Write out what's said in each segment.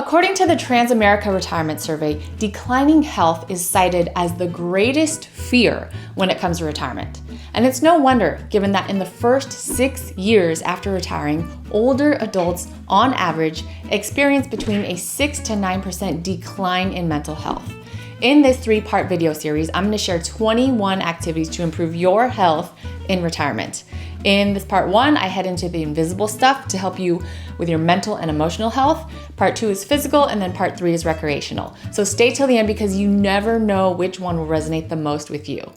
According to the Transamerica Retirement Survey, declining health is cited as the greatest fear when it comes to retirement. And it's no wonder, given that in the first 6 years after retiring, older adults, on average, experience between a 6 to 9% decline in mental health. In this 3-part video series, I'm going to share 21 activities to improve your health in retirement. In this part 1, I head into the invisible stuff to help you with your mental and emotional health. Part 2 is physical, and then part 3 is recreational. So stay till the end because you never know which one will resonate the most with you.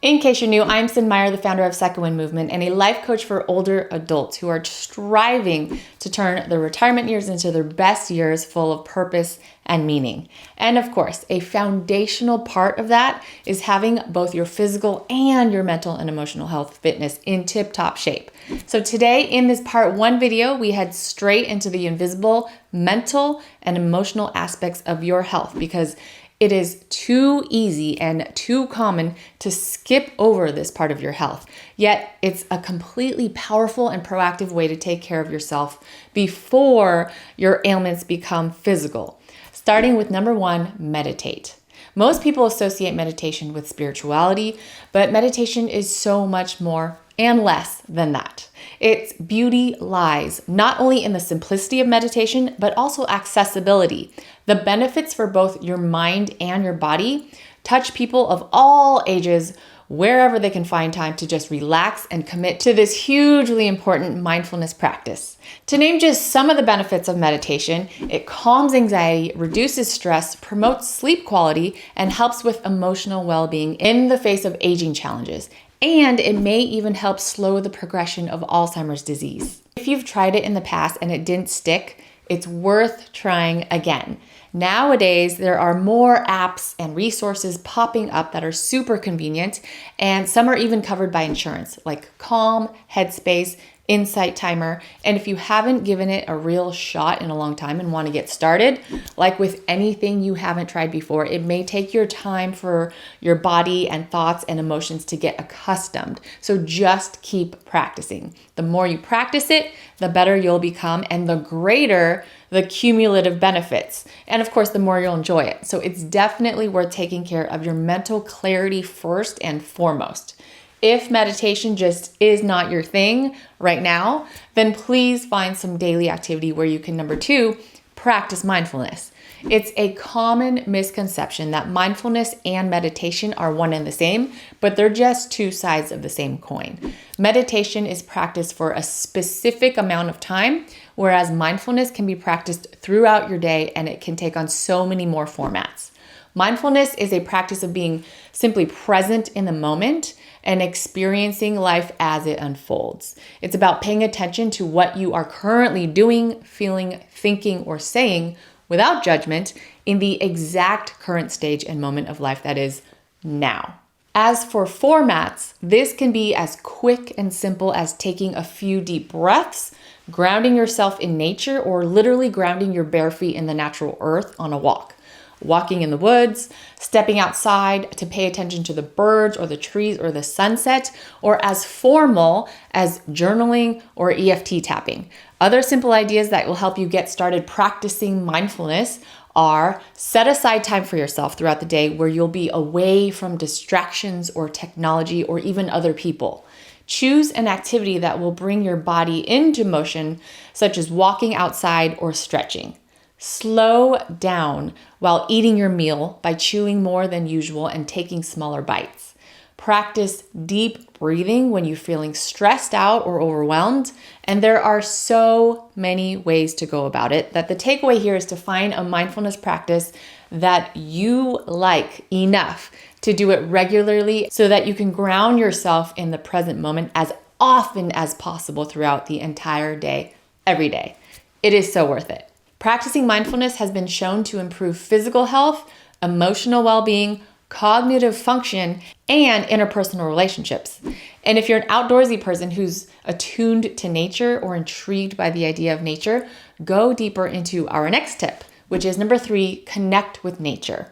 In case you're new, I'm Cyn Meyer, the founder of Second Wind Movement and a life coach for older adults who are striving to turn their retirement years into their best years full of purpose and meaning. And of course, a foundational part of that is having both your physical and your mental and emotional health fitness in tip-top shape. So today in this part 1 video, we head straight into the invisible mental and emotional aspects of your health because it is too easy and too common to skip over this part of your health. Yet it's a completely powerful and proactive way to take care of yourself before your ailments become physical. Starting with number 1, meditate. Most people associate meditation with spirituality, but meditation is so much more and less than that. Its beauty lies not only in the simplicity of meditation, but also accessibility. The benefits for both your mind and your body touch people of all ages wherever they can find time to just relax and commit to this hugely important mindfulness practice. To name just some of the benefits of meditation, it calms anxiety, reduces stress, promotes sleep quality, and helps with emotional well-being in the face of aging challenges. And it may even help slow the progression of Alzheimer's disease. If you've tried it in the past and it didn't stick, it's worth trying again. Nowadays, there are more apps and resources popping up that are super convenient, and some are even covered by insurance, like Calm, Headspace, Insight Timer. And if you haven't given it a real shot in a long time and want to get started, like with anything you haven't tried before, it may take your time for your body and thoughts and emotions to get accustomed. So just keep practicing. The more you practice it, the better you'll become and the greater the cumulative benefits. And of course, the more you'll enjoy it. So it's definitely worth taking care of your mental clarity first and foremost. If meditation just is not your thing right now, then please find some daily activity where you can, number 2, practice mindfulness. It's a common misconception that mindfulness and meditation are one and the same, but they're just 2 sides of the same coin. Meditation is practiced for a specific amount of time, whereas mindfulness can be practiced throughout your day and it can take on so many more formats. Mindfulness is a practice of being simply present in the moment and experiencing life as it unfolds. It's about paying attention to what you are currently doing, feeling, thinking, or saying without judgment in the exact current stage and moment of life that is now. As for formats, this can be as quick and simple as taking a few deep breaths, grounding yourself in nature, or literally grounding your bare feet in the natural earth on a walk. Walking in the woods, stepping outside to pay attention to the birds or the trees or the sunset, or as formal as journaling or EFT tapping. Other simple ideas that will help you get started practicing mindfulness are set aside time for yourself throughout the day where you'll be away from distractions or technology or even other people. Choose an activity that will bring your body into motion, such as walking outside or stretching. Slow down while eating your meal by chewing more than usual and taking smaller bites. Practice deep breathing when you're feeling stressed out or overwhelmed. And there are so many ways to go about it that the takeaway here is to find a mindfulness practice that you like enough to do it regularly so that you can ground yourself in the present moment as often as possible throughout the entire day, every day. It is so worth it. Practicing mindfulness has been shown to improve physical health, emotional well-being, cognitive function, and interpersonal relationships. And if you're an outdoorsy person who's attuned to nature or intrigued by the idea of nature, go deeper into our next tip, which is number 3, connect with nature.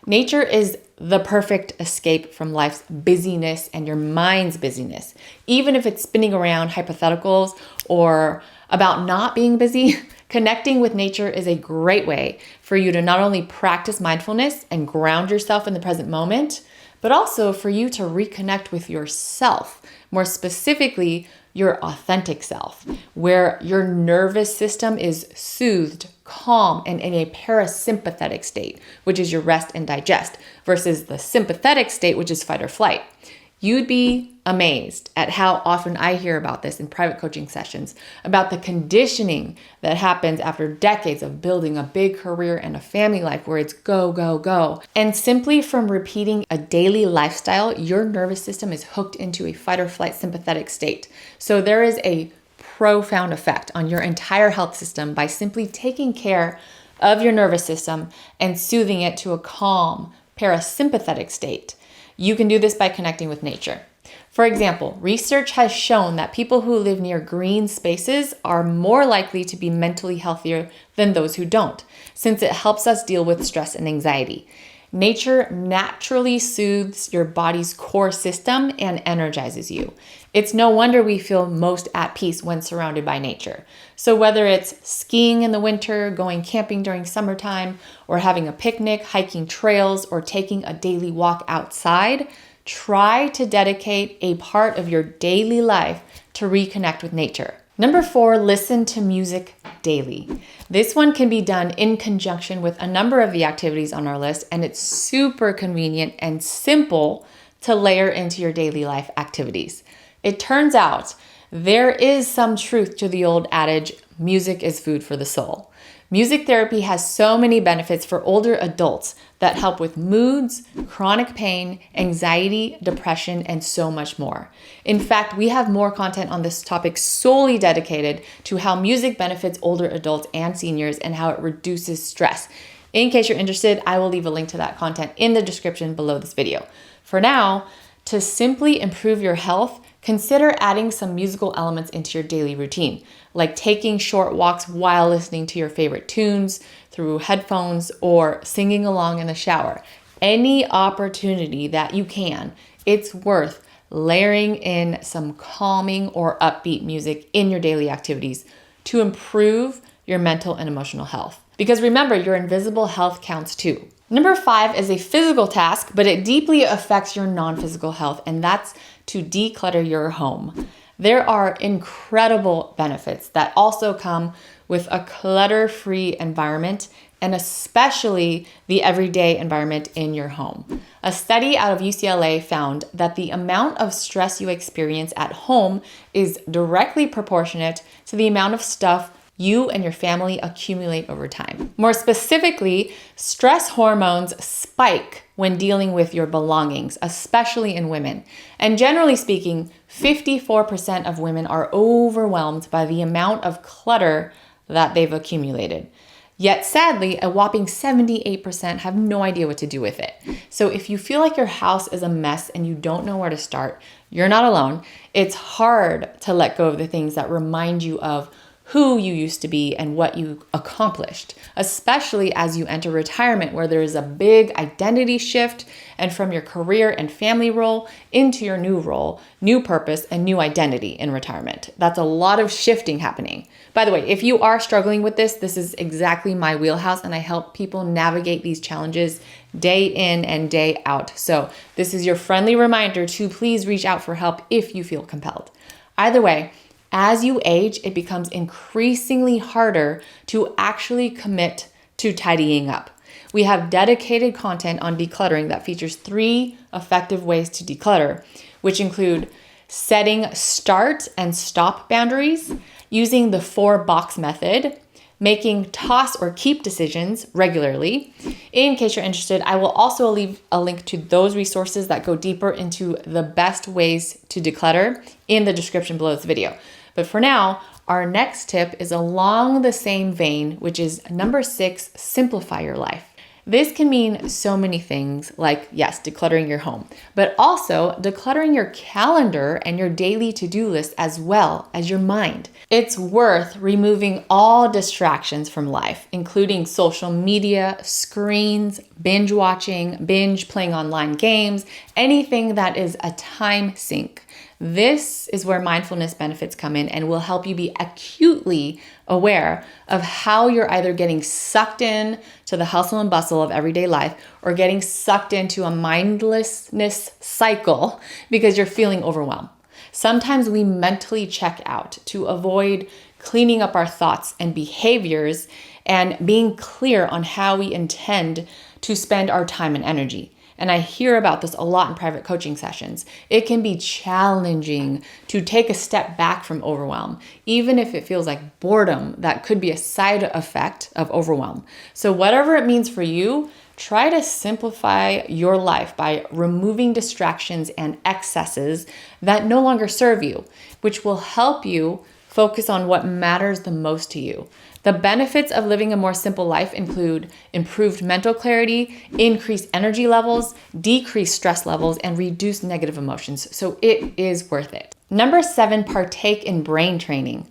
Nature is the perfect escape from life's busyness and your mind's busyness. Even if it's spinning around hypotheticals or about not being busy, connecting with nature is a great way for you to not only practice mindfulness and ground yourself in the present moment, but also for you to reconnect with yourself, more specifically, your authentic self, where your nervous system is soothed, calm, and in a parasympathetic state, which is your rest and digest, versus the sympathetic state, which is fight or flight. You'd be amazed at how often I hear about this in private coaching sessions, about the conditioning that happens after decades of building a big career and a family life where it's go, go, go. And simply from repeating a daily lifestyle, your nervous system is hooked into a fight or flight sympathetic state. So there is a profound effect on your entire health system by simply taking care of your nervous system and soothing it to a calm, parasympathetic state. You can do this by connecting with nature. For example, research has shown that people who live near green spaces are more likely to be mentally healthier than those who don't, since it helps us deal with stress and anxiety. Nature naturally soothes your body's core system and energizes you. It's no wonder we feel most at peace when surrounded by nature. So whether it's skiing in the winter, going camping during summertime, or having a picnic, hiking trails, or taking a daily walk outside, try to dedicate a part of your daily life to reconnect with nature. Number 4, listen to music daily. This one can be done in conjunction with a number of the activities on our list, and it's super convenient and simple to layer into your daily life activities. It turns out there is some truth to the old adage, music is food for the soul. Music therapy has so many benefits for older adults that help with moods, chronic pain, anxiety, depression, and so much more. In fact, we have more content on this topic solely dedicated to how music benefits older adults and seniors and how it reduces stress. In case you're interested, I will leave a link to that content in the description below this video. For now, to simply improve your health, consider adding some musical elements into your daily routine, like taking short walks while listening to your favorite tunes through headphones or singing along in the shower. Any opportunity that you can, it's worth layering in some calming or upbeat music in your daily activities to improve your mental and emotional health. Because remember, your invisible health counts too. Number 5 is a physical task, but it deeply affects your non-physical health, and that's to declutter your home. There are incredible benefits that also come with a clutter-free environment, and especially the everyday environment in your home. A study out of UCLA found that the amount of stress you experience at home is directly proportionate to the amount of stuff you and your family accumulate over time. More specifically, stress hormones spike when dealing with your belongings, especially in women. And generally speaking, 54% of women are overwhelmed by the amount of clutter that they've accumulated. Yet sadly, a whopping 78% have no idea what to do with it. So if you feel like your house is a mess and you don't know where to start, you're not alone. It's hard to let go of the things that remind you of who you used to be and what you accomplished, especially as you enter retirement, where there is a big identity shift and from your career and family role into your new role, new purpose, and new identity in retirement. That's a lot of shifting happening. By the way, if you are struggling with this is exactly my wheelhouse, and I help people navigate these challenges day in and day out. So this is your friendly reminder to please reach out for help if you feel compelled. Either way, as you age, it becomes increasingly harder to actually commit to tidying up. We have dedicated content on decluttering that features 3 effective ways to declutter, which include setting start and stop boundaries, using the 4-box method, making toss or keep decisions regularly. In case you're interested, I will also leave a link to those resources that go deeper into the best ways to declutter in the description below this video. But for now, our next tip is along the same vein, which is number 6, simplify your life. This can mean so many things like, yes, decluttering your home, but also decluttering your calendar and your daily to-do list as well as your mind. It's worth removing all distractions from life, including social media, screens, binge watching, binge playing online games, anything that is a time sink. This is where mindfulness benefits come in and will help you be acutely aware of how you're either getting sucked in to the hustle and bustle of everyday life or getting sucked into a mindlessness cycle because you're feeling overwhelmed. Sometimes we mentally check out to avoid cleaning up our thoughts and behaviors and being clear on how we intend to spend our time and energy. And I hear about this a lot in private coaching sessions. It can be challenging to take a step back from overwhelm, even if it feels like boredom. That could be a side effect of overwhelm. So whatever it means for you, try to simplify your life by removing distractions and excesses that no longer serve you, which will help you focus on what matters the most to you. The benefits of living a more simple life include improved mental clarity, increased energy levels, decreased stress levels, and reduced negative emotions. So it is worth it. Number 7, partake in brain training.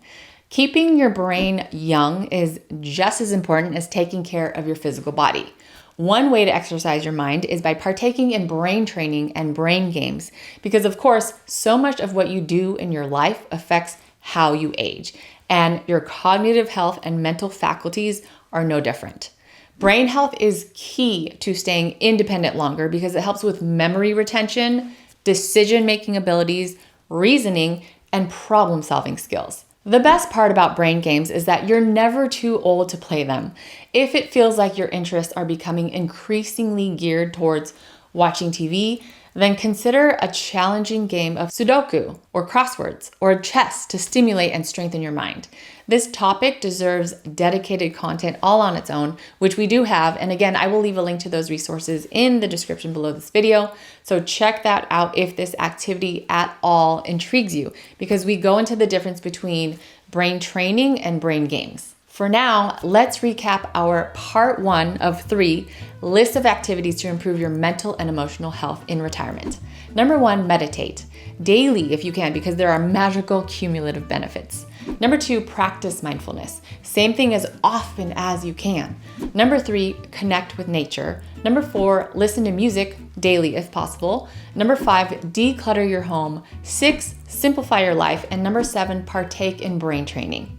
Keeping your brain young is just as important as taking care of your physical body. One way to exercise your mind is by partaking in brain training and brain games, because of course, so much of what you do in your life affects how you age, and your cognitive health and mental faculties are no different. Brain health is key to staying independent longer because it helps with memory retention, decision-making abilities, reasoning, and problem-solving skills. The best part about brain games is that you're never too old to play them. If it feels like your interests are becoming increasingly geared towards watching TV, then consider a challenging game of Sudoku or crosswords or chess to stimulate and strengthen your mind. This topic deserves dedicated content all on its own, which we do have. And again, I will leave a link to those resources in the description below this video. So check that out if this activity at all intrigues you, because we go into the difference between brain training and brain games. For now, let's recap our part 1 of 3 list of activities to improve your mental and emotional health in retirement. Number 1, meditate daily if you can, because there are magical cumulative benefits. Number 2, practice mindfulness. Same thing as often as you can. Number 3, connect with nature. Number 4, listen to music daily if possible. Number 5, declutter your home. 6, simplify your life. And number 7, partake in brain training.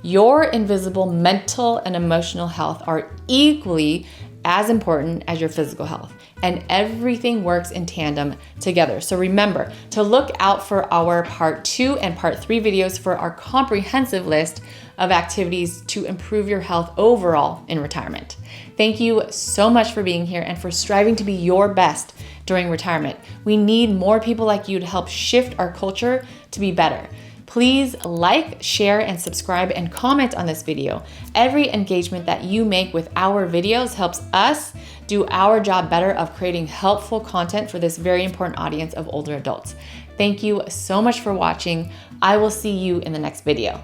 Your invisible mental and emotional health are equally as important as your physical health, and everything works in tandem together. So remember to look out for our part 2 and part 3 videos for our comprehensive list of activities to improve your health overall in retirement. Thank you so much for being here and for striving to be your best during retirement. We need more people like you to help shift our culture to be better. Please like, share, and subscribe and comment on this video. Every engagement that you make with our videos helps us do our job better of creating helpful content for this very important audience of older adults. Thank you so much for watching. I will see you in the next video.